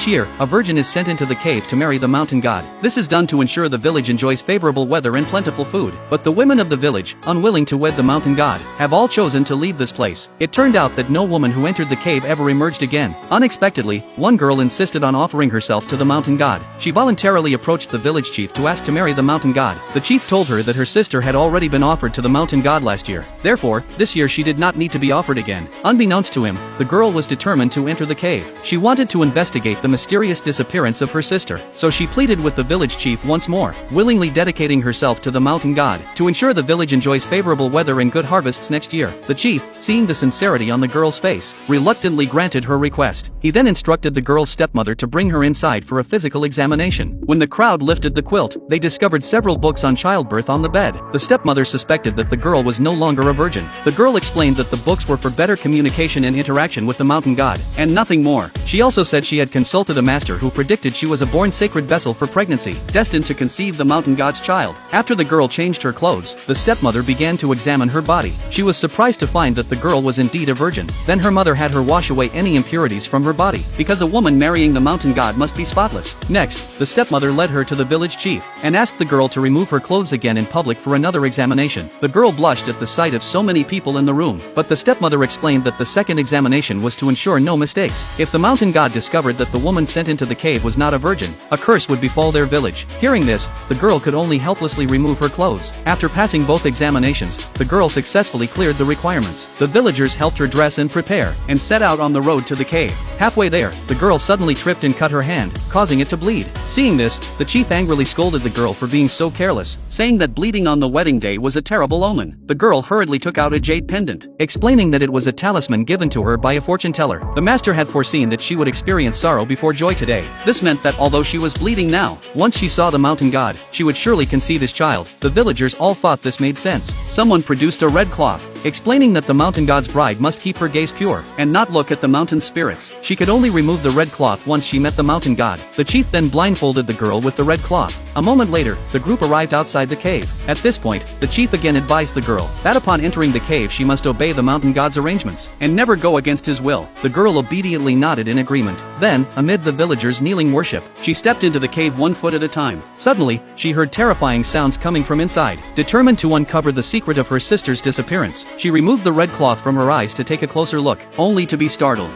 Each year, a virgin is sent into the cave to marry the mountain god. This is done to ensure the village enjoys favorable weather and plentiful food. But the women of the village, unwilling to wed the mountain god, have all chosen to leave this place. It turned out that no woman who entered the cave ever emerged again. Unexpectedly, one girl insisted on offering herself to the mountain god. She voluntarily approached the village chief to ask to marry the mountain god. The chief told her that her sister had already been offered to the mountain god last year. Therefore, this year she did not need to be offered again. Unbeknownst to him, the girl was determined to enter the cave. She wanted to investigate the mysterious disappearance of her sister, so she pleaded with the village chief once more, willingly dedicating herself to the mountain god, to ensure the village enjoys favorable weather and good harvests next year. The chief, seeing the sincerity on the girl's face, reluctantly granted her request. He then instructed the girl's stepmother to bring her inside for a physical examination. When the crowd lifted the quilt, they discovered several books on childbirth on the bed. The stepmother suspected that the girl was no longer a virgin. The girl explained that the books were for better communication and interaction with the mountain god, and nothing more. She also said she had consulted a master who predicted she was a born sacred vessel for pregnancy, destined to conceive the mountain god's child. After the girl changed her clothes, the stepmother began to examine her body. She was surprised to find that the girl was indeed a virgin. Then her mother had her wash away any impurities from her body, because a woman marrying the mountain god must be spotless. Next, the stepmother led her to the village chief, and asked the girl to remove her clothes again in public for another examination. The girl blushed at the sight of so many people in the room, but the stepmother explained that the second examination was to ensure no mistakes. If the mountain god discovered that the woman sent into the cave was not a virgin, a curse would befall their village. Hearing this, the girl could only helplessly remove her clothes. After passing both examinations, the girl successfully cleared the requirements. The villagers helped her dress and prepare, and set out on the road to the cave. Halfway there, the girl suddenly tripped and cut her hand, causing it to bleed. Seeing this, the chief angrily scolded the girl for being so careless, saying that bleeding on the wedding day was a terrible omen. The girl hurriedly took out a jade pendant, explaining that it was a talisman given to her by a fortune teller. The master had foreseen that she would experience sorrow before joy today. This meant that although she was bleeding now, once she saw the mountain god, she would surely conceive his child. The villagers all thought this made sense. Someone produced a red cloth, explaining that the mountain god's bride must keep her gaze pure, and not look at the mountain spirits. She could only remove the red cloth once she met the mountain god. The chief then blindfolded the girl with the red cloth. A moment later, the group arrived outside the cave. At this point, the chief again advised the girl that upon entering the cave she must obey the mountain god's arrangements, and never go against his will. The girl obediently nodded in agreement. Then, amid the villagers' kneeling worship, she stepped into the cave 1 foot at a time. Suddenly, she heard terrifying sounds coming from inside. Determined to uncover the secret of her sister's disappearance, she removed the red cloth from her eyes to take a closer look, only to be startled.